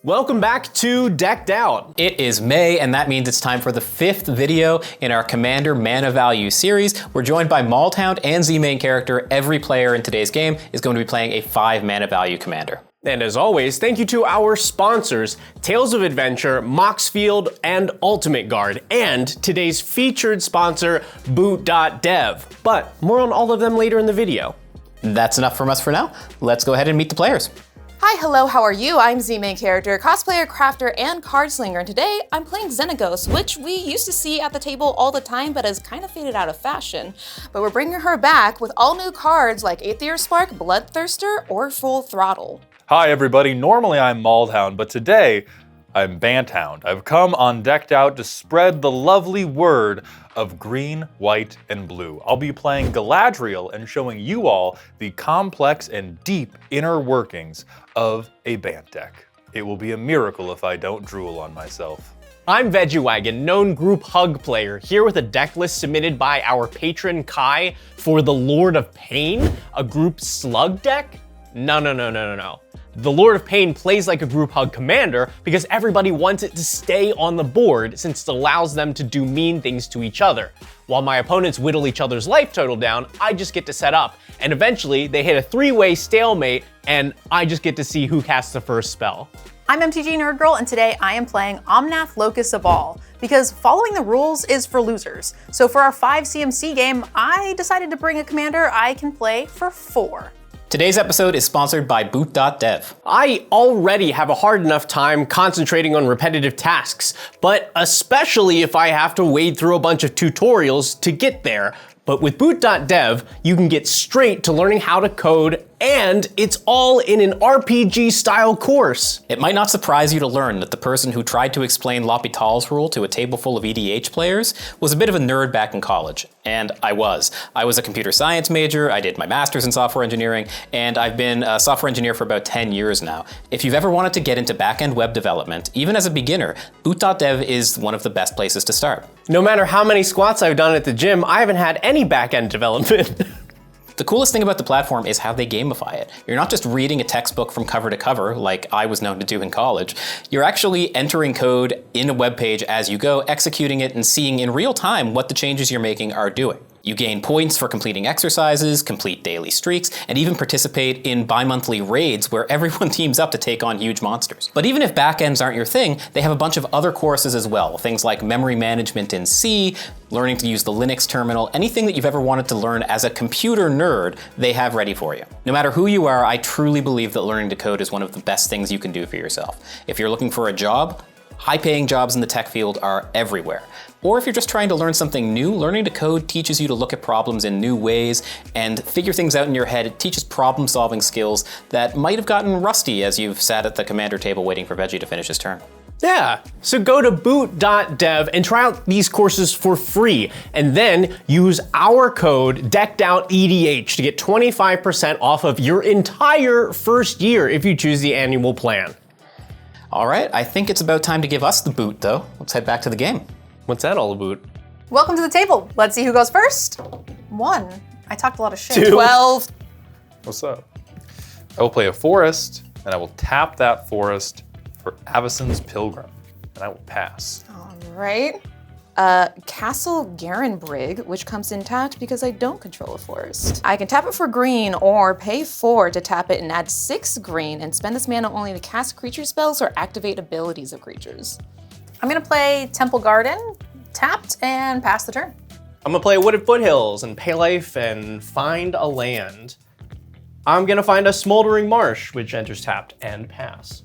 Welcome back to Decked Out. It is May, and that means it's time for the 5th video in our Commander Mana Value series. We're joined by Maldhound and Zmain character. Every player in today's game is going to be playing a 5 mana value commander. And as always, thank you to our sponsors, Tales of Adventure, Moxfield, and Ultimate Guard, and today's featured sponsor, Boot.dev. But more on all of them later in the video. That's enough from us for now. Let's go ahead and meet the players. Hi, hello, how are you? I'm Zmain character, cosplayer, crafter, and card slinger, and today I'm playing Xenagos, which we used to see at the table all the time, but has kind of faded out of fashion. But we're bringing her back with all new cards like Aether Spark, Bloodthirster, or Full Throttle. Hi everybody, normally I'm Maldhound, but today I'm Banthound. I've come on Decked Out to spread the lovely word of green, white, and blue. I'll be playing Galadriel and showing you all the complex and deep inner workings of a Bant deck. It will be a miracle if I don't drool on myself. I'm VeggieWagon, known group hug player, here with a deck list submitted by our patron Kai for the Lord of Pain, a group slug deck? No. The Lord of Pain plays like a group hug commander because everybody wants it to stay on the board since it allows them to do mean things to each other. While my opponents whittle each other's life total down, I just get to set up, and eventually they hit a 3-way stalemate and I just get to see who casts the first spell. I'm MTGNerdGirl, and today I am playing Omnath Locus of All, because following the rules is for losers. So for our 5 CMC game, I decided to bring a commander I can play for 4. Today's episode is sponsored by Boot.dev. I already have a hard enough time concentrating on repetitive tasks, but especially if I have to wade through a bunch of tutorials to get there. But with Boot.dev, you can get straight to learning how to code, and it's all in an RPG style course. It might not surprise you to learn that the person who tried to explain L'Hopital's rule to a table full of EDH players was a bit of a nerd back in college. And I was. I was a computer science major, I did my master's in software engineering, and I've been a software engineer for about 10 years now. If you've ever wanted to get into back-end web development, even as a beginner, Boot.dev is one of the best places to start. No matter how many squats I've done at the gym, I haven't had any back-end development. The coolest thing about the platform is how they gamify it. You're not just reading a textbook from cover to cover, like I was known to do in college. You're actually entering code in a web page as you go, executing it, and seeing in real time what the changes you're making are doing. You gain points for completing exercises, complete daily streaks, and even participate in bi-monthly raids where everyone teams up to take on huge monsters. But even if backends aren't your thing, they have a bunch of other courses as well. Things like memory management in C, learning to use the Linux terminal, anything that you've ever wanted to learn as a computer nerd, they have ready for you. No matter who you are, I truly believe that learning to code is one of the best things you can do for yourself. If you're looking for a job, high-paying jobs in the tech field are everywhere. Or if you're just trying to learn something new, learning to code teaches you to look at problems in new ways and figure things out in your head. It teaches problem-solving skills that might have gotten rusty as you've sat at the commander table waiting for Veggie to finish his turn. Yeah, so go to boot.dev and try out these courses for free, and then use our code DeckedOutEDH to get 25% off of your entire first year if you choose the annual plan. All right, I think it's about time to give us the boot, though. Let's head back to the game. What's that all about? Welcome to the table. Let's see who goes first. 1. I talked a lot of shit. 2. 12. What's up? I will play a forest, and I will tap that forest for Avacyn's Pilgrim, and I will pass. All right. Castle Garenbrig, which comes in tapped because I don't control a forest. I can tap it for green or pay 4 to tap it and add 6 green and spend this mana only to cast creature spells or activate abilities of creatures. I'm gonna play Temple Garden, tapped, and pass the turn. I'm gonna play Wooded Foothills and pay life and find a land. I'm gonna find a Smoldering Marsh, which enters tapped, and pass.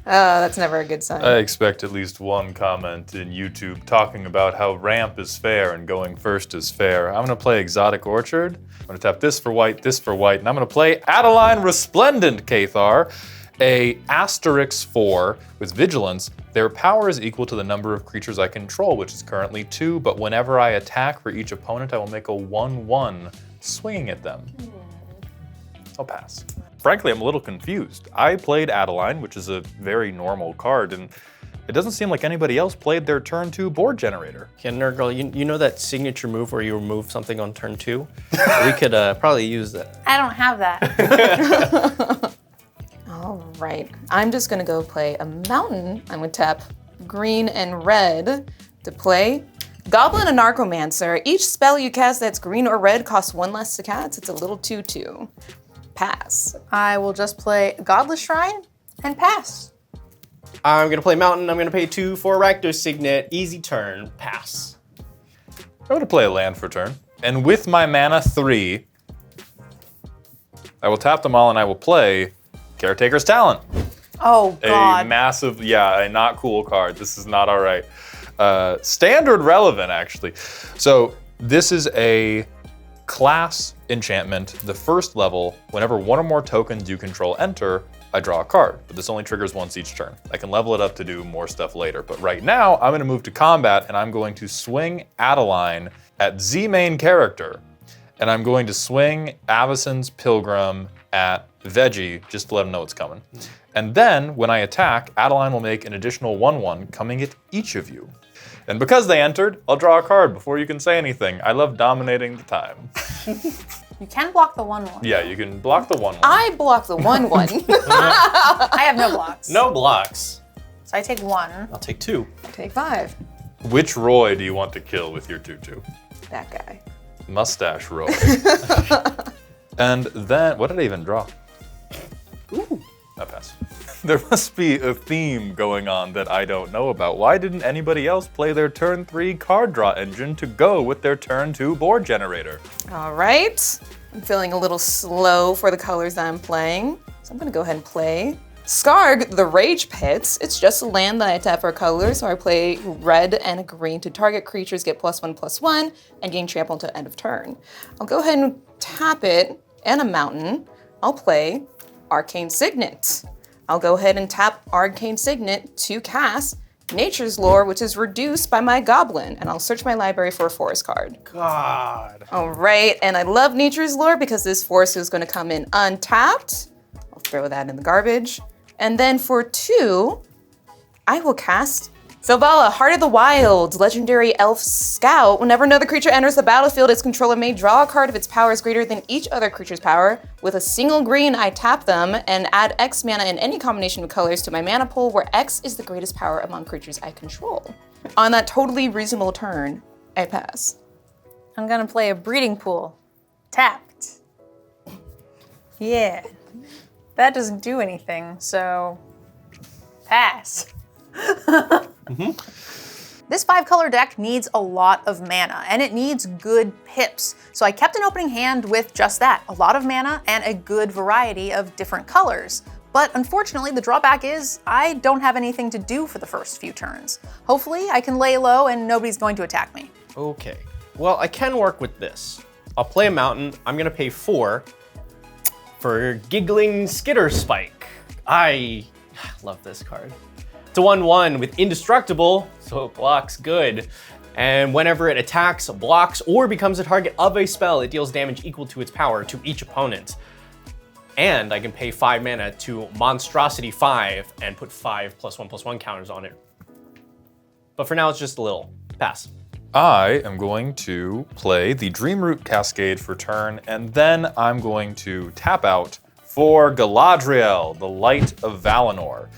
That's never a good sign. I expect at least one comment in YouTube talking about how ramp is fair and going first is fair. I'm gonna play Exotic Orchard. I'm gonna tap this for white, and I'm gonna play Adeline Resplendent Cathar, a Asterix 4 with Vigilance. Their power is equal to the number of creatures I control, which is currently 2, but whenever I attack for each opponent, I will make a 1/1 swinging at them. I'll pass. Frankly, I'm a little confused. I played Adeline, which is a very normal card, and It doesn't seem like anybody else played their turn 2 board generator. Yeah, NerdGirl, you know that signature move where you remove something on turn 2? We could probably use that. I don't have that. All right, I'm just gonna go play a mountain. I'm gonna tap green and red to play Goblin and Narcomancer. Each spell you cast that's green or red costs 1 less to cast. It's a little 2/2. Pass. I will just play Godless Shrine and pass. I'm gonna play mountain. I'm gonna pay 2 for Rakdos Signet. Easy turn. Pass. I'm going to play a land for turn. And with my mana 3, I will tap them all and I will play Caretaker's Talent. Oh, God. A massive, a not cool card. This is not all right. Standard relevant, actually. So this is a class enchantment. The first level, whenever 1 or more tokens you control enter, I draw a card, but this only triggers once each turn. I can level it up to do more stuff later, but right now I'm gonna move to combat and I'm going to swing Adeline at Zmain character. And I'm going to swing Avacyn's Pilgrim at Veggie, just to let him know it's coming. And then when I attack, Adeline will make an additional 1/1 coming at each of you. And because they entered, I'll draw a card before you can say anything. I love dominating the time. You can block the 1/1. Yeah, you can block the 1/1. I block the 1/1. I have no blocks. No blocks. So I take 1. I'll take 2. Take 5. Which Roy do you want to kill with your 2/2? That guy. Mustache Roy. And then, what did I even draw? Ooh. I pass. There must be a theme going on that I don't know about. Why didn't anybody else play their turn 3 card draw engine to go with their turn 2 board generator? All right. I'm feeling a little slow for the colors that I'm playing. So I'm gonna go ahead and play Skarg, the Rage Pits. It's just a land that I tap for color, so I play red and green to target creatures, get +1/+1, and gain trample until end of turn. I'll go ahead and tap it, and a mountain. I'll play Arcane Signet. I'll go ahead and tap Arcane Signet to cast Nature's Lore, which is reduced by my Goblin, and I'll search my library for a forest card. God. All right, and I love Nature's Lore because this forest is gonna come in untapped. I'll throw that in the garbage. And then for 2, I will cast Filvala, Heart of the Wild, Legendary Elf Scout. Whenever another creature enters the battlefield, its controller may draw a card if its power is greater than each other creature's power. With a single green, I tap them and add X mana in any combination of colors to my mana pool, where X is the greatest power among creatures I control. On that totally reasonable turn, I pass. I'm gonna play a Breeding Pool. Tapped. Yeah. That doesn't do anything, so pass. This 5-color deck needs a lot of mana, and it needs good pips. So I kept an opening hand with just that, a lot of mana and a good variety of different colors. But unfortunately, the drawback is I don't have anything to do for the first few turns. Hopefully, I can lay low and nobody's going to attack me. Okay. Well, I can work with this. I'll play a mountain. I'm gonna pay 4 for Giggling Skitter Spike. I love this card. It's a 1/1 with Indestructible, so it blocks good. And whenever it attacks, blocks, or becomes a target of a spell, it deals damage equal to its power to each opponent. And I can pay 5 mana to Monstrosity 5 and put 5 +1/+1 counters on it. But for now, it's just a little. Pass. I am going to play the Dreamroot Cascade for turn, and then I'm going to tap out for Galadriel, the Light of Valinor.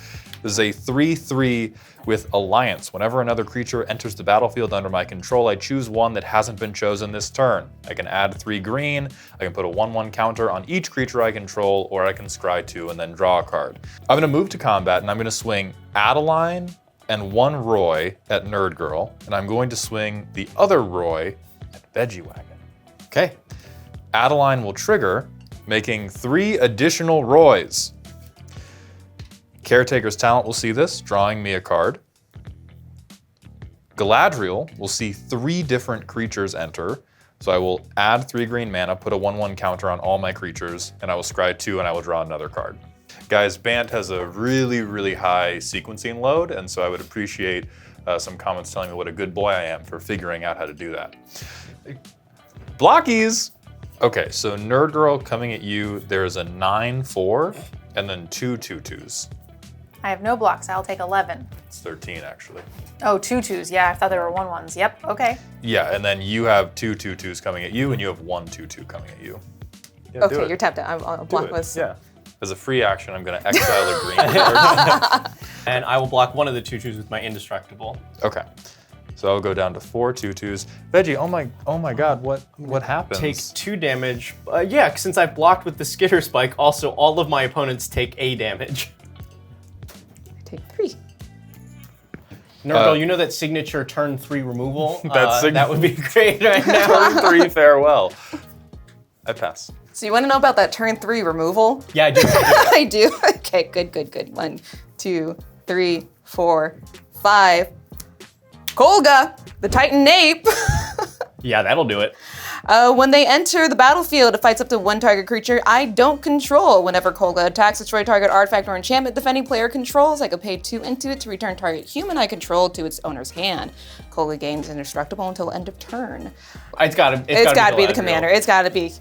This is a 3/3 with Alliance. Whenever another creature enters the battlefield under my control, I choose one that hasn't been chosen this turn. I can add 3 green, I can put a 1/1 counter on each creature I control, or I can scry 2 and then draw a card. I'm gonna move to combat, and I'm gonna swing Adeline and 1 Roy at NerdGirl, and I'm going to swing the other Roy at VeggieWagon. Okay. Adeline will trigger, making 3 additional Roys. Caretaker's Talent will see this, drawing me a card. Galadriel will see 3 different creatures enter, so I will add 3 green mana, put a 1/1 counter on all my creatures, and I will scry 2 and I will draw another card. Guys, Bant has a really, really high sequencing load, and so I would appreciate some comments telling me what a good boy I am for figuring out how to do that. Blockies! Okay, so NerdGirl coming at you, there's a 9/4 and then 2 2/2s. I have no blocks. I'll take 11. It's 13, actually. Oh, 2/2s. Yeah, I thought there were 1/1s. Yep, okay. Yeah, and then you have 2 2/2s coming at you, and you have 1 2/2 coming at you. Yeah, do Okay, it. you're tapped out. I'll block this. Yeah. As a free action, I'm going to exile a green card. And I will block one of the 2/2s with my indestructible. Okay. So I'll go down to 4 2/2s. Veggie, oh my God, what happens? Take 2 damage. Yeah, since I've blocked with the skitter spike, also all of my opponents take A damage. Take 3. Nerdgirl, you know that signature turn 3 removal? That that would be great right now. Turn 3 farewell. I pass. So you want to know about that turn 3 removal? Yeah, I do. I do. Okay, good. 1, 2, 3, 4, 5. Kolga, the Titan Ape. Yeah, that'll do it. When they enter the battlefield, it fights up to 1 target creature I don't control. Whenever Kolga attacks, destroy target artifact or enchantment defending player controls. I can pay 2 into it to return target human I control to its owner's hand. Kolga gains indestructible until end of turn. It's gotta be the commander. It's gotta be.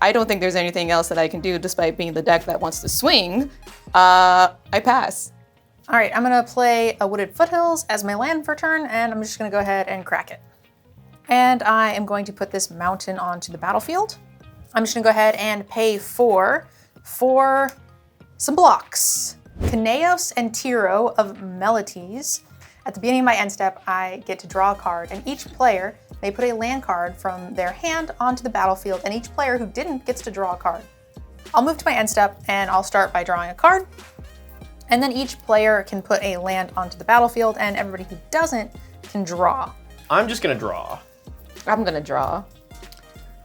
I don't think there's anything else that I can do despite being the deck that wants to swing. I pass. All right, I'm gonna play a Wooded Foothills as my land for turn, and I'm just gonna go ahead and crack it. And I am going to put this mountain onto the battlefield. I'm just gonna go ahead and pay 4 for some blocks. Kaneos and Tiro of Melites. At the beginning of my end step, I get to draw a card, and each player may put a land card from their hand onto the battlefield, and each player who didn't gets to draw a card. I'll move to my end step, and I'll start by drawing a card, and then each player can put a land onto the battlefield, and everybody who doesn't can draw. I'm just gonna draw. I'm gonna draw.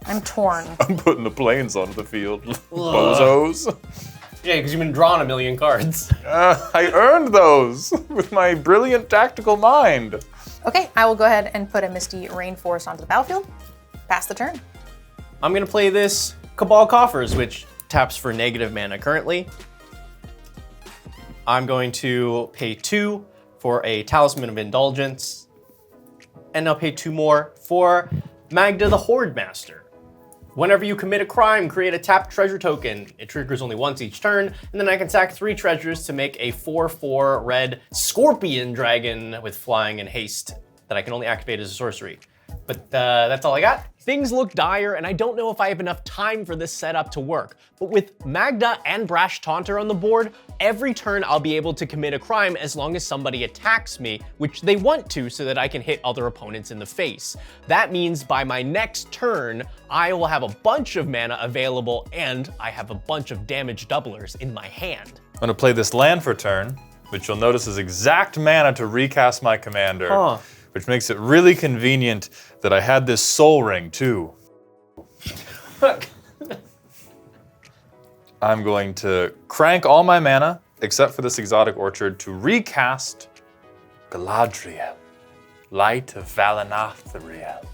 I'm torn. I'm putting the planes onto the field. Bozos. Yeah, because you've been drawing a million cards. I earned those with my brilliant tactical mind. Okay, I will go ahead and put a Misty Rainforest onto the battlefield. Pass the turn. I'm gonna play this Cabal Coffers, which taps for negative mana currently. I'm going to pay 2 for a Talisman of Indulgence, and I'll pay 2 more for Magda the Horde Master. Whenever you commit a crime, create a tapped treasure token. It triggers only once each turn, and then I can sack 3 treasures to make a 4/4 red Scorpion Dragon with flying and haste that I can only activate as a sorcery. But that's all I got. Things look dire, and I don't know if I have enough time for this setup to work. But with Magda and Brash Taunter on the board, every turn I'll be able to commit a crime as long as somebody attacks me, which they want to so that I can hit other opponents in the face. That means by my next turn, I will have a bunch of mana available and I have a bunch of damage doublers in my hand. I'm gonna play this land for turn, which you'll notice is exact mana to recast my commander, which makes it really convenient that I had this Soul Ring too. I'm going to crank all my mana, except for this Exotic Orchard, to recast Galadriel, Light of Valanathriel.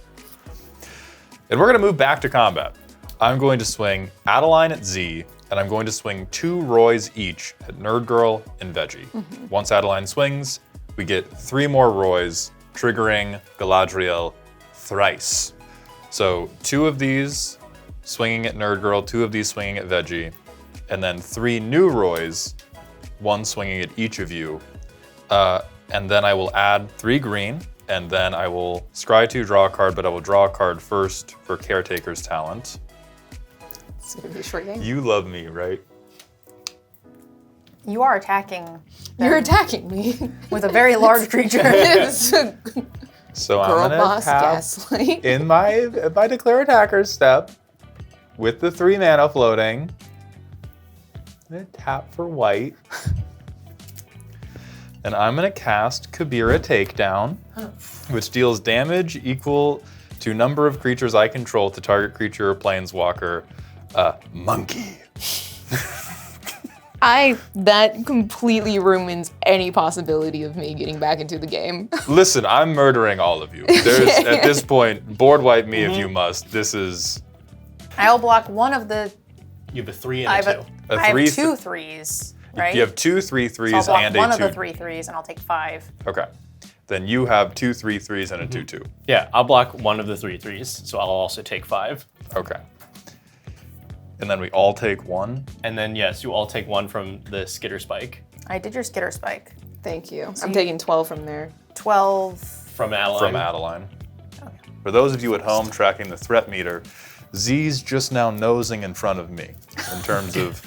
And we're gonna move back to combat. I'm going to swing Adeline at Z, and I'm going to swing 2 Roys each at NerdGirl and Veggie. Once Adeline swings, we get 3 more Roys, triggering Galadriel thrice. So 2 of these swinging at NerdGirl, 2 of these swinging at Veggie, and then 3 new Roys, 1 swinging at each of you. And then I will add 3 green, and then I will scry 2, draw a card, but I will draw a card first for Caretaker's Talent. It's gonna be a short game. You love me, right? You are attacking You're attacking me. with a very large creature. It's a So girl I'm gonna boss tap gaslight. in my Declare Attacker's step with the 3 mana floating. I'm gonna tap for white. And I'm gonna cast Kabira Takedown, which deals damage equal to number of creatures I control to target creature or planeswalker. Monkey. That completely ruins any possibility of me getting back into the game. Listen, I'm murdering all of you. There's at this point, board wipe me if you must. This is I'll block one of the. You have a 3 and I a have, 2. I have 2 3s, right? You have 2 3/3s so I'll block and a one 2. of the 3 3s, and I'll take 5. Okay. Then you have 2 3/3s and a 2/2. Yeah, I'll block one of the 3/3s, so I'll also take 5. Okay. And then we all take 1. And then yes, you all take 1 from the skitter spike. I did your skitter spike. Thank you. I'm taking 12 from there. 12. From Adeline. From Adeline. For those of you at home tracking the threat meter, Z's just now nosing in front of me in terms of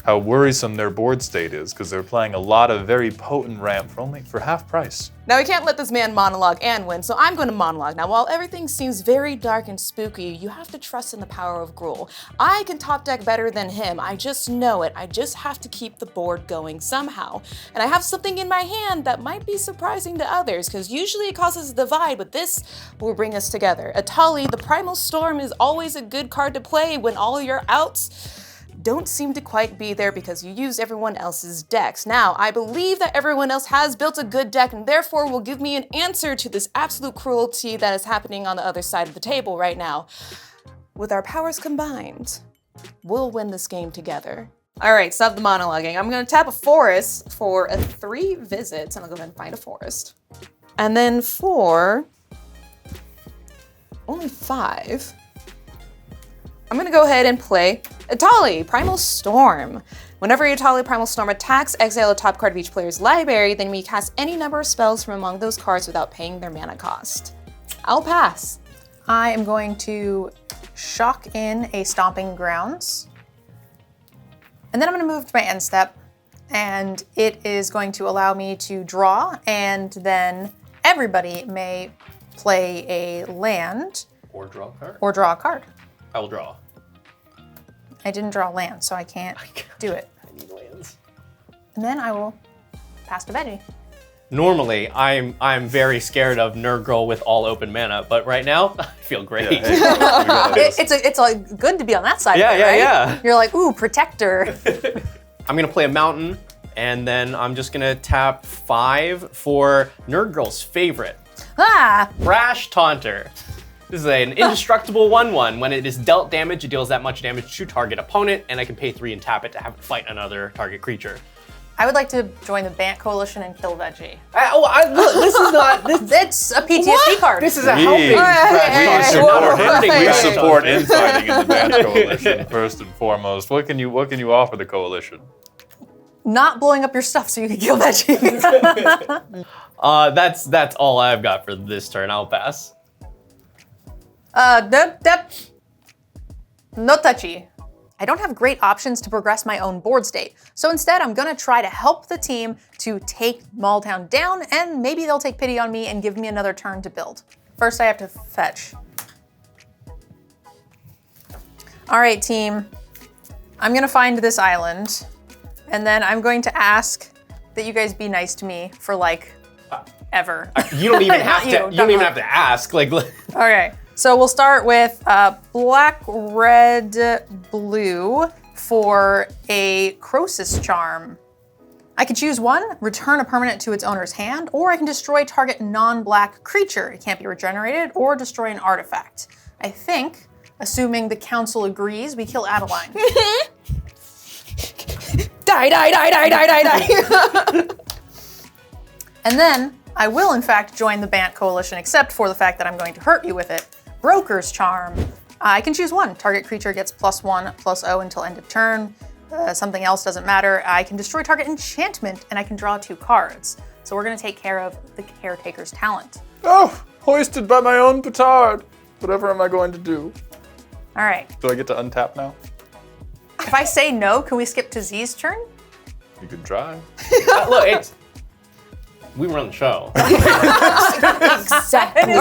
how worrisome their board state is, because they're playing a lot of very potent ramp for half price. Now we can't let this man monologue and win, so I'm going to monologue. Now while everything seems very dark and spooky, you have to trust in the power of Gruul. I can top deck better than him, I just know it. I just have to keep the board going somehow. And I have something in my hand that might be surprising to others, because usually it causes a divide, but this will bring us together. Atali, the Primal Storm is always a good card to play when all your outs don't seem to quite be there because you use everyone else's decks. Now, I believe that everyone else has built a good deck and therefore will give me an answer to this absolute cruelty that is happening on the other side of the table right now. With our powers combined, we'll win this game together. All right, stop the monologuing. I'm gonna tap a forest for a 3 visits, and I'll go ahead and find a forest. And then for only 5, I'm gonna go ahead and play Atali, Primal Storm. Whenever Atali Primal Storm attacks, exile a top card of each player's library, then we cast any number of spells from among those cards without paying their mana cost. I'll pass. I am going to shock in a Stomping Grounds. And then I'm gonna move to my end step, and it is going to allow me to draw, and then everybody may play a land. Or draw a card. Or draw a card. I will draw. I didn't draw land, so I can't do it. I need lands. And then I will pass to Veggie. Normally, I'm very scared of NerdGirl with all open mana, but right now, I feel great. Yeah, hey, we got this. It's like good to be on that side. Yeah, of it, yeah, right? yeah. You're like, ooh, protector. I'm gonna play a mountain, and then I'm just gonna tap 5 for NerdGirl's favorite, Ah, Brash Taunter. This is an indestructible 1/1. When it is dealt damage, it deals that much damage to target opponent, and I can pay 3 and tap it to have it fight another target creature. I would like to join the Bant Coalition and kill Veggie. Look, this is not. It's a PTSD card. This is a We- helping. we Brash support Taunter. it. Hurting We Brash support Taunter. infighting in the Band Coalition first and foremost. What can you offer the coalition? Not blowing up your stuff so you can kill Veggie. That's all I've got for this turn. I'll pass. No touchy. I don't have great options to progress my own board state, so instead I'm gonna try to help the team to take Maldhound down, and maybe they'll take pity on me and give me another turn to build. First I have to fetch. All right, team. I'm gonna find this island, and then I'm going to ask that you guys be nice to me for like ever. You don't even have Not to. You don't even have to ask. Like. Okay, so we'll start with black, red, blue for a Croesus Charm. I can choose one, return a permanent to its owner's hand, or I can destroy target non-black creature. It can't be regenerated, or destroy an artifact. I think, assuming the council agrees, we kill Adeline. Die, die, die, die, die, die, die. And then I will, in fact, join the Bant Coalition, except for the fact that I'm going to hurt you with it. Broker's Charm. I can choose one. Target creature gets +1/+0 until end of turn. Something else doesn't matter. I can destroy target enchantment, and I can draw 2 cards. So we're going to take care of the Caretaker's Talent. Oh, hoisted by my own petard. Whatever am I going to do? All right. Do I get to untap now? If I say no, can we skip to Z's turn? You can try. Look, it's. We run the show. Exactly.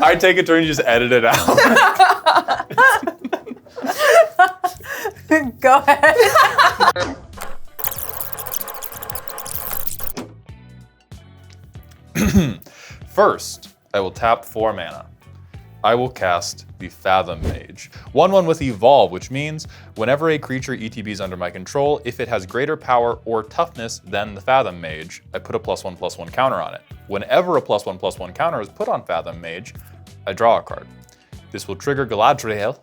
I take a turn, you just edit it out. Go ahead. First, I will tap 4 mana. I will cast the Fathom Mage. 1/1 with Evolve, which means whenever a creature ETBs under my control, if it has greater power or toughness than the Fathom Mage, I put a +1/+1 counter on it. Whenever a +1/+1 counter is put on Fathom Mage, I draw a card. This will trigger Galadriel.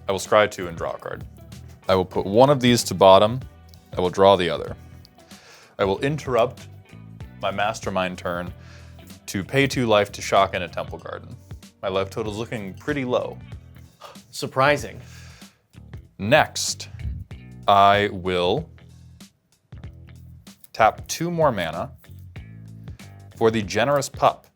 I will scry 2 and draw a card. I will put one of these to bottom. I will draw the other. I will interrupt my Mastermind turn to pay 2 life to shock in a Temple Garden. My life total is looking pretty low. Surprising. Next, I will tap 2 more mana for the Generous Pup.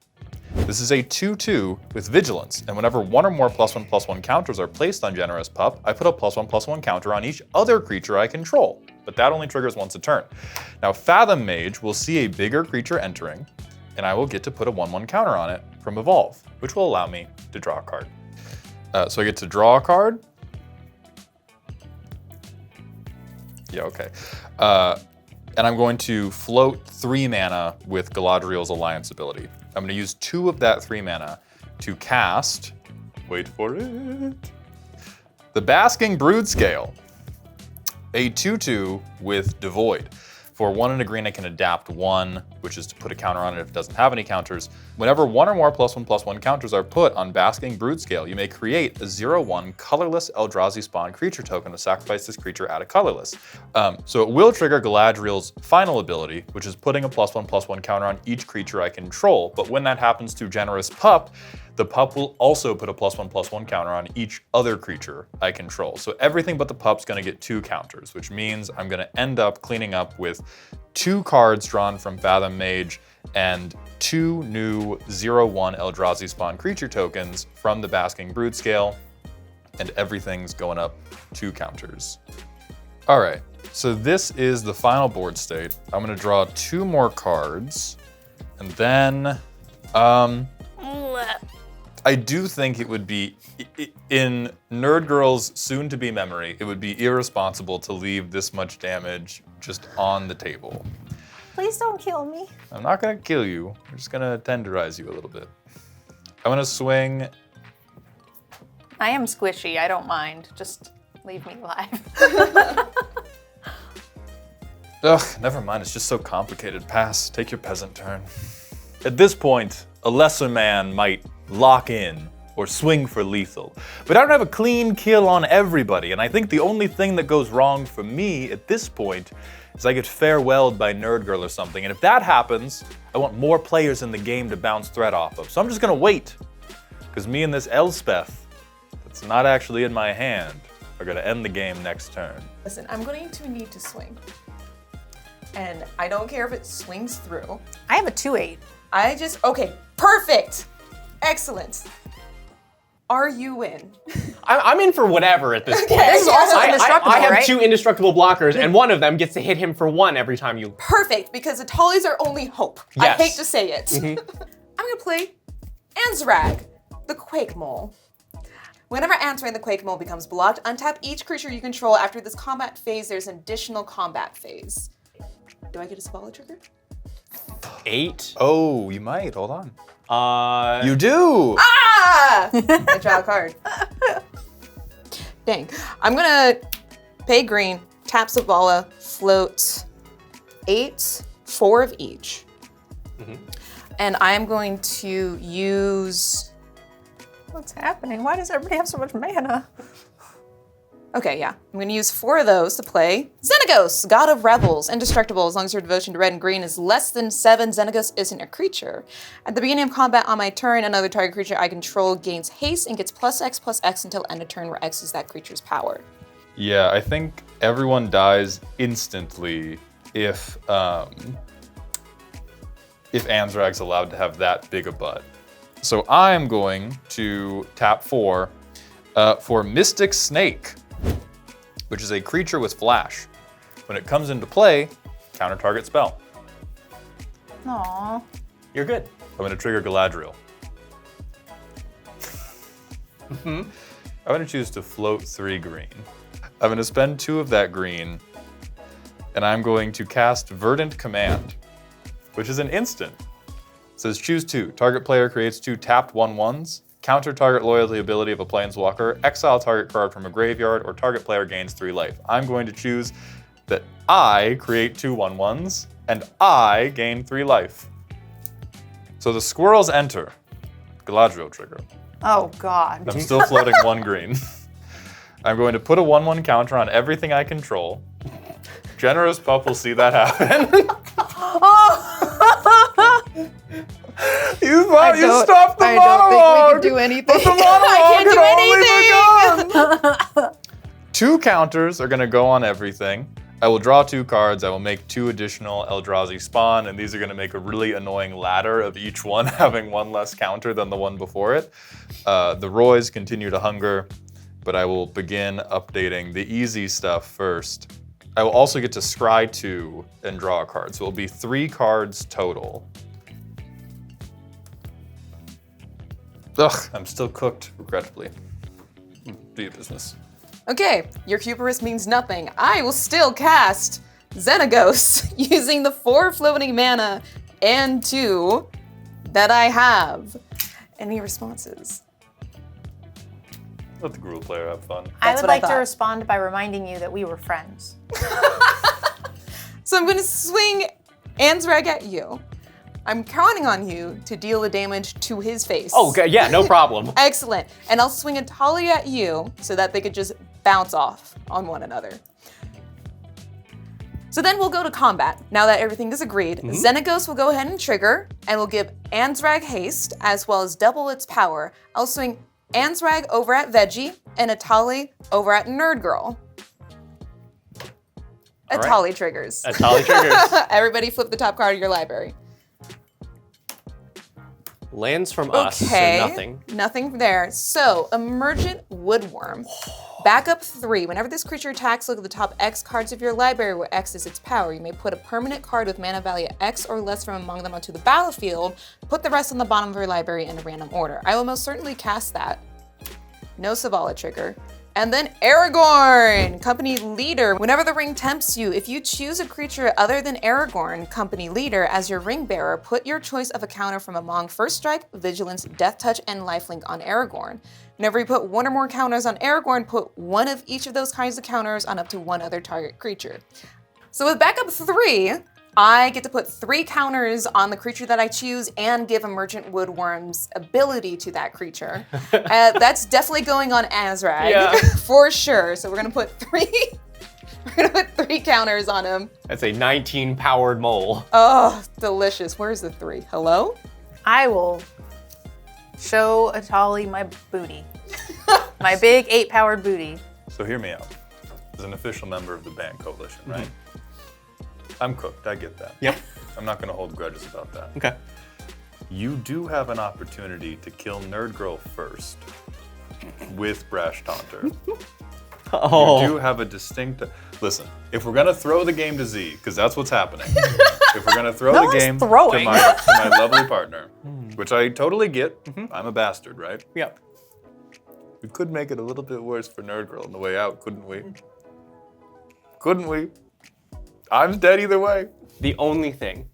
This is a 2/2 with Vigilance, and whenever one or more +1/+1 counters are placed on Generous Pup, I put a +1/+1 counter on each other creature I control, but that only triggers once a turn. Now Fathom Mage will see a bigger creature entering, and I will get to put a 1/1 counter on it from Evolve, which will allow me to draw a card. So I get to draw a card. Yeah, okay. And I'm going to float 3 mana with Galadriel's Alliance ability. I'm going to use 2 of that 3 mana to cast, wait for it, the Basking Broodscale, a 2/2 with Devoid. For 1 and a green, I can adapt 1, which is to put a counter on it if it doesn't have any counters. Whenever 1 or more +1/+1 counters are put on Basking Broodscale, you may create a 0/1 colorless Eldrazi spawn creature token to sacrifice this creature, add a colorless. So it will trigger Galadriel's final ability, which is putting a +1/+1 counter on each creature I control. But when that happens to Generous Pup, the pup will also put a +1/+1 counter on each other creature I control. So everything but the pup's gonna get 2 counters, which means I'm gonna end up cleaning up with 2 cards drawn from Fathom Mage and 2 new 0/1 Eldrazi spawn creature tokens from the Basking Broodscale, and everything's going up 2 counters. All right, so this is the final board state. I'm gonna draw 2 more cards, and then, I do think it would be, in NerdGirl's soon-to-be memory, it would be irresponsible to leave this much damage just on the table. Please don't kill me. I'm not gonna kill you, I'm just gonna tenderize you a little bit. I'm gonna swing. I am squishy, I don't mind. Just leave me alive. Ugh, never mind, it's just so complicated. Pass, take your peasant turn. At this point, a lesser man might lock in or swing for lethal, but I don't have a clean kill on everybody, and I think the only thing that goes wrong for me at this point is I get farewelled by NerdGirl or something, and if that happens, I want more players in the game to bounce threat off of. So I'm just gonna wait, because me and this Elspeth, that's not actually in my hand, are gonna end the game next turn. Listen, I'm going to need to swing. And I don't care if it swings through. I have a 2/8. Okay, perfect. Excellent. Are you in? I'm in for whatever at this point. This is also I indestructible, have right? 2 indestructible blockers, and one of them gets to hit him for 1 every time you. Perfect, because the Tallies are only hope. Yes. I hate to say it. I'm gonna play Anzrag, the Quake Mole. Whenever answering the Quake Mole becomes blocked, untap each creature you control. After this combat phase, there's an additional combat phase. Do I get a swallow trigger? 8. Oh, you might, hold on. You do! Ah! I draw a card. Dang. I'm gonna pay green, tap Zavala, float 8, 4 of each. And I'm going to use. What's happening? Why does everybody have so much mana? Okay, yeah. I'm gonna use 4 of those to play Xenagos, God of Rebels, indestructible as long as your devotion to red and green is less than 7. Xenagos isn't a creature. At the beginning of combat on my turn, another target creature I control gains haste and gets +X/+X until end of turn, where X is that creature's power. Yeah, I think everyone dies instantly if Anzrag's allowed to have that big a butt. So I'm going to tap 4 for Mystic Snake, which is a creature with flash. When it comes into play, counter target spell. Aww. You're good. I'm gonna trigger Galadriel. I'm gonna choose to float 3 green. I'm gonna spend 2 of that green, and I'm going to cast Verdant Command, which is an instant. It says choose 2. Target player creates 2 tapped 1/1s. Counter target loyalty ability of a planeswalker, exile target card from a graveyard, or target player gains 3 life. I'm going to choose that I create 2 1/1s, and I gain 3 life. So the squirrels enter. Galadriel trigger. Oh God. I'm still floating 1 green. I'm going to put a 1/1 counter on everything I control. Generous Pup will see that happen. You thought you stopped the monologue! I don't think we can do anything. But the monologue I can't do had only begun! 2 counters are gonna go on everything. I will draw 2 cards. I will make 2 additional Eldrazi spawn, and these are going to make a really annoying ladder of each one having 1 less counter than the one before it. The Roys continue to hunger, but I will begin updating the easy stuff first. I will also get to scry 2 and draw a card, so it'll be 3 cards total. Ugh, I'm still cooked, regrettably. Do your business. Okay, your hubris means nothing. I will still cast Xenagos using the 4 floating mana and 2 that I have. Any responses? Let the Gruul player have fun. I That's would what I like to thought. respond by reminding you that we were friends. So I'm gonna swing Anzrag at you. I'm counting on you to deal the damage to his face. Oh, okay, yeah, no problem. Excellent. And I'll swing a Tali at you so that they could just bounce off on one another. So then we'll go to combat. Now that everything is agreed, Xenagos will go ahead and trigger, and we'll give Anzrag haste as well as double its power. I'll swing Anzrag over at Veggie and Atali over at NerdGirl. All right. Atali triggers. Atali triggers. Everybody flip the top card of your library. Lands from us, so nothing. Nothing there. So, Emergent Woodworm. Backup 3. Whenever this creature attacks, look at the top X cards of your library where X is its power. You may put a permanent card with mana value X or less from among them onto the battlefield. Put the rest on the bottom of your library in a random order. I will most certainly cast that. No Savala trigger. And then Aragorn, Company Leader. Whenever the ring tempts you, if you choose a creature other than Aragorn, Company Leader, as your ring bearer, put your choice of a counter from among First Strike, Vigilance, Death Touch, and Lifelink on Aragorn. Whenever you put 1 or more counters on Aragorn, put 1 of each of those kinds of counters on up to 1 other target creature. So with backup 3, I get to put 3 counters on the creature that I choose and give Emergent Woodworm's ability to that creature. That's definitely going on Azrag, Yeah. for sure. So we're gonna put 3. We're gonna put 3 counters on him. That's a 19 powered mole. Oh, delicious. Where's the 3? Hello? I will show Atali my booty. My big 8-powered booty. So hear me out. As an official member of the band coalition, right? I'm cooked, I get that. Yep. I'm not gonna hold grudges about that. Okay. You do have an opportunity to kill NerdGirl first with Brash Taunter. Oh. You do have a distinct. Listen, if we're gonna throw the game to Z, because that's what's happening. If we're gonna throw No the one's game throwing. to my lovely partner, which I totally get. I'm a bastard, right? Yep. We could make it a little bit worse for NerdGirl on the way out, couldn't we? Couldn't we? I'm dead either way. The only thing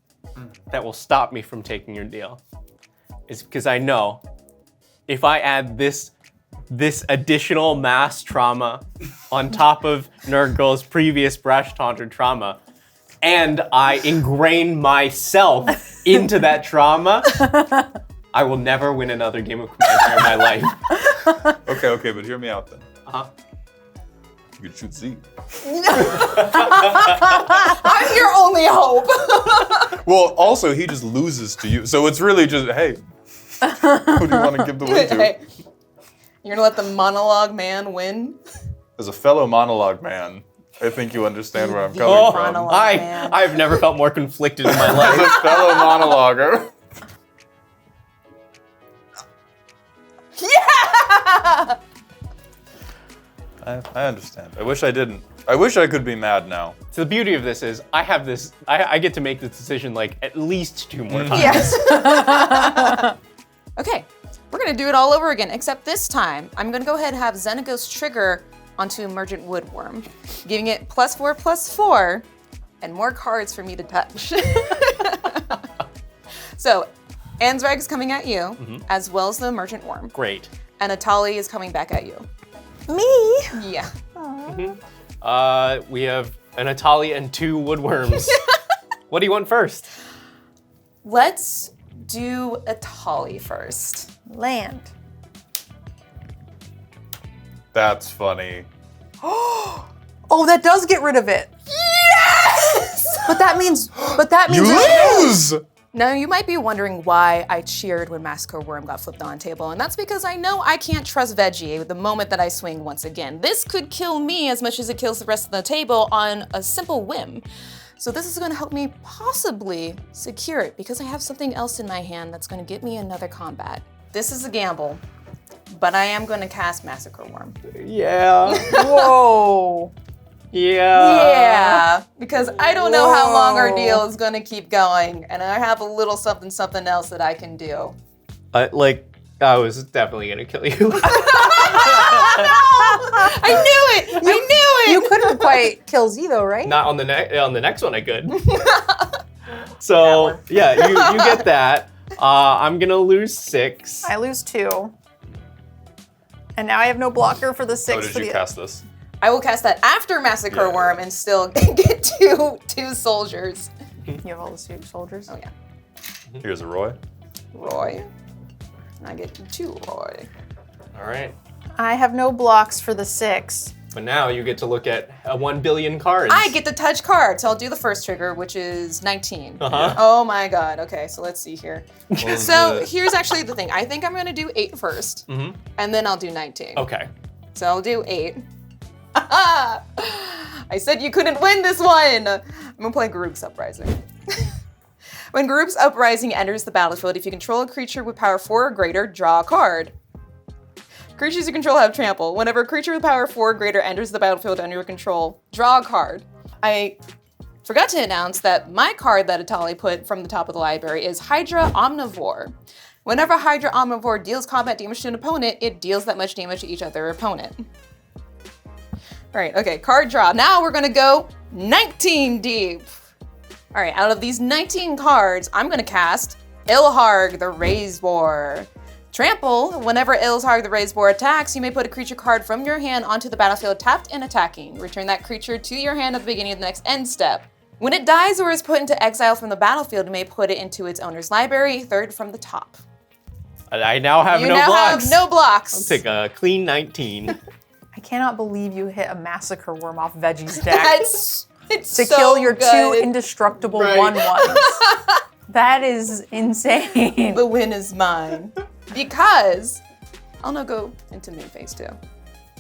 that will stop me from taking your deal is because I know if I add this additional mass trauma on top of NerdGirl's previous Brash Taunter trauma, and I ingrain myself into that trauma, I will never win another game of Commander in my life. Okay, but hear me out then. Uh-huh. You could shoot Z. I'm your only hope. Well, also, he just loses to you. So it's really just, hey, who do you want to give the win to? Hey, you're gonna let the monologue man win? As a fellow monologue man, I think you understand where I'm coming from. monologue. man. I've never felt more conflicted in my As life. a fellow monologuer. Yeah! I understand. I wish I didn't. I wish I could be mad now. So the beauty of this is I get to make this decision like at least 2 more times. Yes. Okay, we're gonna do it all over again, except this time, I'm gonna go ahead and have Xenagos trigger onto Emergent Woodworm, giving it +4/+4, and more cards for me to touch. So, Anzrag is coming at you, as well as the Emergent Worm, Great. and Atali is coming back at you. Me? Yeah. We have an Atali and 2 woodworms. What do you want first? Let's do Atali first. Land. That's funny. Oh, that does get rid of it. Yes! But that means You lose! Now, you might be wondering why I cheered when Massacre Worm got flipped on table, and that's because I know I can't trust Veggie the moment that I swing once again. This could kill me as much as it kills the rest of the table on a simple whim. So this is gonna help me possibly secure it because I have something else in my hand that's gonna get me another combat. This is a gamble, but I am gonna cast Massacre Worm. Yeah. Whoa. Yeah, because I don't know how long our deal is gonna keep going, and I have a little something else that I can do. I was definitely gonna kill you. I knew it! I knew it! You couldn't quite kill Z though, right? Not on the next one I could. So yeah, you get that. I'm gonna lose 6. I lose 2. And now I have no blocker for the 6. How did you cast this? I will cast that after Massacre Worm and still get two soldiers. You have all the soldiers? Oh yeah. Here's a Roy. Roy. And I get 2 Roy. All right. I have no blocks for the 6. But now you get to look at 1 billion cards. I get to touch cards, so I'll do the first trigger, which is 19. Uh-huh. Oh my god, okay, so let's see here. So here's actually the thing. I think I'm gonna do 8 first, and then I'll do 19. Okay. So I'll do 8. I said you couldn't win this one! I'm gonna play Garruk's Uprising. When Garruk's Uprising enters the battlefield, if you control a creature with power 4 or greater, draw a card. Creatures you control have trample. Whenever a creature with power 4 or greater enters the battlefield under your control, draw a card. I forgot to announce that my card that Atali put from the top of the library is Hydra Omnivore. Whenever Hydra Omnivore deals combat damage to an opponent, it deals that much damage to each other opponent. Right, okay, card draw. Now we're gonna go 19 deep. All right, out of these 19 cards, I'm gonna cast Ilharg the Razeboar. Trample, whenever Ilharg the Razeboar attacks, you may put a creature card from your hand onto the battlefield tapped and attacking. Return that creature to your hand at the beginning of the next end step. When it dies or is put into exile from the battlefield, you may put it into its owner's library, third from the top. I now have You no now blocks. have no blocks. I'll take a clean 19. I cannot believe you hit a Massacre Worm off Veggie's deck It's to so kill your good. 2 indestructible Right. 1/1s. That is insane. The win is mine. Because, I'll now go into main phase 2.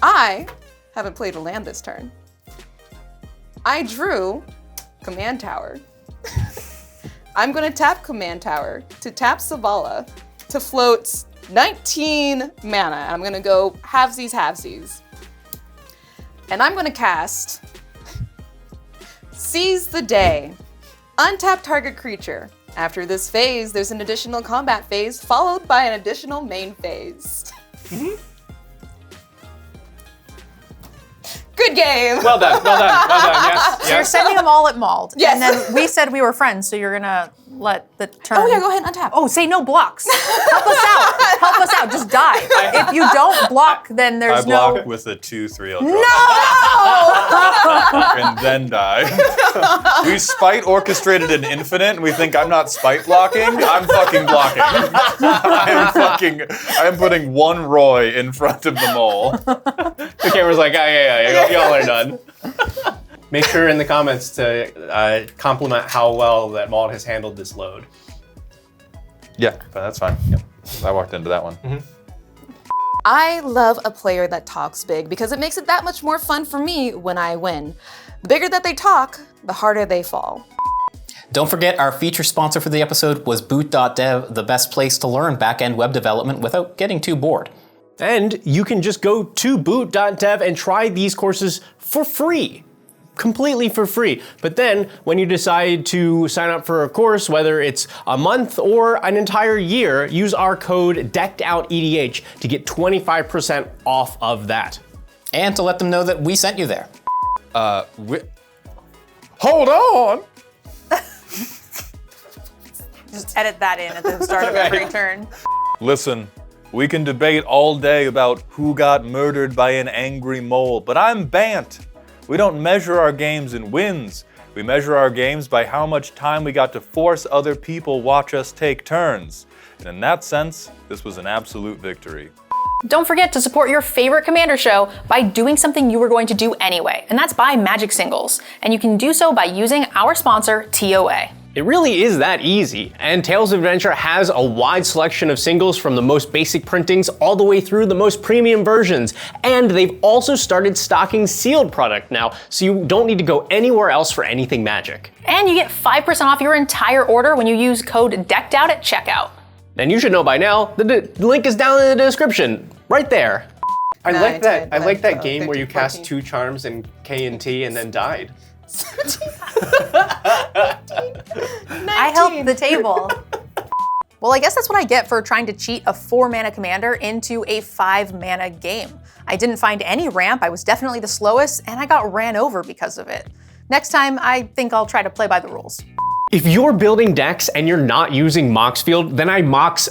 I haven't played a land this turn. I drew Command Tower. I'm gonna tap Command Tower to tap Zavala to float 19 mana. I'm gonna go halvesies. And I'm gonna cast Seize the Day. Untap target creature. After this phase, there's an additional combat phase followed by an additional main phase. Good game. Well done. Yes. So you're sending them all at Mald. Yes. And then we said we were friends, so you're gonna let the turn. Oh yeah, go ahead and untap. Oh, say no blocks. Help us out. Help us out. Just die. If you don't block, then I there's block no. with a 2/3. I'll draw No! and then die. We spite orchestrated an infinite, and we think I'm not spite blocking. I'm fucking blocking. I am putting 1 Roy in front of the mole. The camera's like, yeah, y'all are done. Make sure in the comments to compliment how well that Maud has handled this load. Yeah, that's fine. Yep. I walked into that one. I love a player that talks big because it makes it that much more fun for me when I win. The bigger that they talk, the harder they fall. Don't forget our feature sponsor for the episode was Boot.dev, the best place to learn back-end web development without getting too bored. And you can just go to boot.dev and try these courses for free. Completely for free. But then when you decide to sign up for a course, whether it's a month or an entire year, use our code DECKEDOUTEDH to get 25% off of that. And to let them know that we sent you there. Hold on! Just edit that in at the start of every turn. Listen, we can debate all day about who got murdered by an angry mole, but I'm Bant. We don't measure our games in wins. We measure our games by how much time we got to force other people watch us take turns. And in that sense, this was an absolute victory. Don't forget to support your favorite Commander show by doing something you were going to do anyway, and that's buy Magic singles. And you can do so by using our sponsor, TOA. It really is that easy, and Tales of Adventure has a wide selection of singles from the most basic printings all the way through the most premium versions, and they've also started stocking sealed product now, so you don't need to go anywhere else for anything Magic. And you get 5% off your entire order when you use code DECKEDOUT at checkout. And you should know by now, the link is down in the description, right there. I like that game where you cast 2 charms and K and T and then died. I helped the table. Well, I guess that's what I get for trying to cheat a 4-mana commander into a 5-mana game. I didn't find any ramp, I was definitely the slowest, and I got ran over because of it. Next time, I think I'll try to play by the rules. If you're building decks and you're not using Moxfield, then I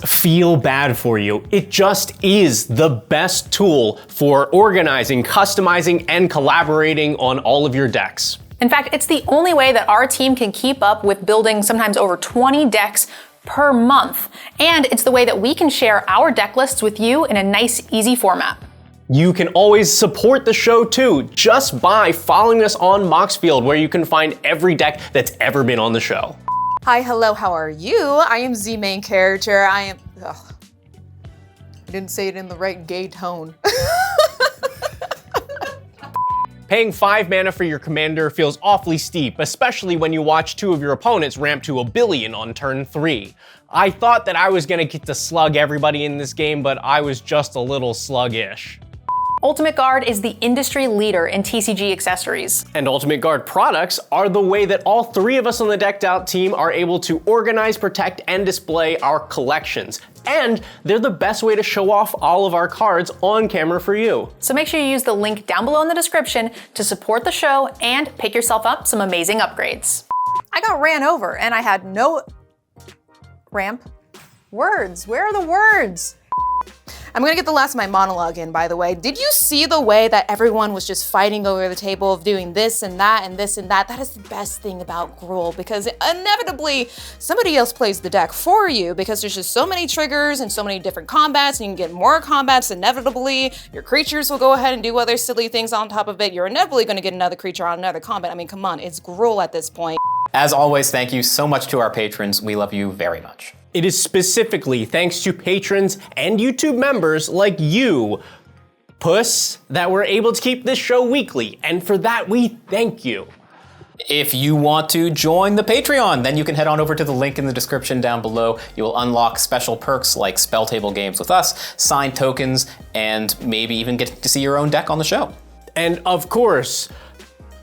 feel bad for you. It just is the best tool for organizing, customizing, and collaborating on all of your decks. In fact, it's the only way that our team can keep up with building sometimes over 20 decks per month. And it's the way that we can share our deck lists with you in a nice, easy format. You can always support the show too, just by following us on Moxfield, where you can find every deck that's ever been on the show. Hi, hello, how are you? I am Zmain character. I didn't say it in the right gay tone. Paying 5 mana for your commander feels awfully steep, especially when you watch 2 of your opponents ramp to 1 billion on turn 3. I thought that I was gonna get to slug everybody in this game, but I was just a little sluggish. Ultimate Guard is the industry leader in TCG accessories. And Ultimate Guard products are the way that all 3 of us on the Decked Out team are able to organize, protect, and display our collections. And they're the best way to show off all of our cards on camera for you. So make sure you use the link down below in the description to support the show and pick yourself up some amazing upgrades. I got ran over and I had no ramp. Words, where are the words? I'm gonna get the last of my monologue in, by the way. Did you see the way that everyone was just fighting over the table of doing this and that and this and that? That is the best thing about Gruul, because inevitably somebody else plays the deck for you, because there's just so many triggers and so many different combats, and you can get more combats inevitably. Your creatures will go ahead and do other silly things on top of it. You're inevitably gonna get another creature on another combat. I mean, come on, it's Gruul at this point. As always, thank you so much to our patrons. We love you very much. It is specifically thanks to patrons and YouTube members like you, Puss, that we're able to keep this show weekly, and for that we thank you. If you want to join the Patreon, then you can head on over to the link in the description down below. You will unlock special perks like spell table games with us, signed tokens, and maybe even get to see your own deck on the show. And of course,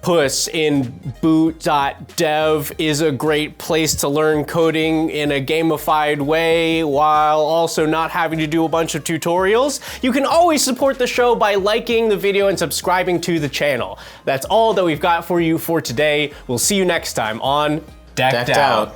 Puss in boot.dev is a great place to learn coding in a gamified way while also not having to do a bunch of tutorials. You can always support the show by liking the video and subscribing to the channel. That's all that we've got for you for today. We'll see you next time on Decked Out.